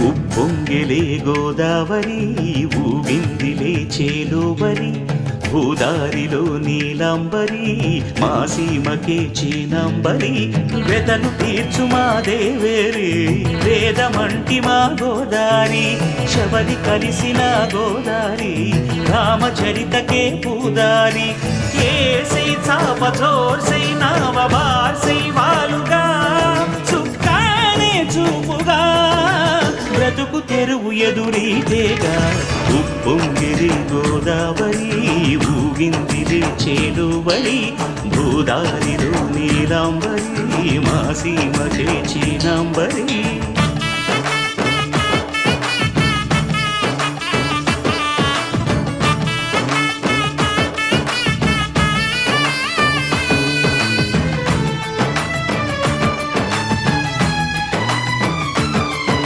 ఉప్పొంగెలే గోదావరి ఊగిందిలే చేలోబరి భూదారిలో నీలాంబరి మా సీమకే చీనాంబరి వెతను తీర్చు మా దేవేరి వేదమంటి మా గోదారి శబరి కలిసిన గోదారి రామచరితకే పూదారి ఏసై చాప చోర్సై నావ బార్సై వాలుగా చుక్కానే చూపుగా బ్రతుకు తెరువు ఎదురీతేగా ఉప్పొంగిరి గోదావరి ఊగిందిరి చేలువరి భూదారిలో నీలాంబరి మా సీమకే చీనాంబరి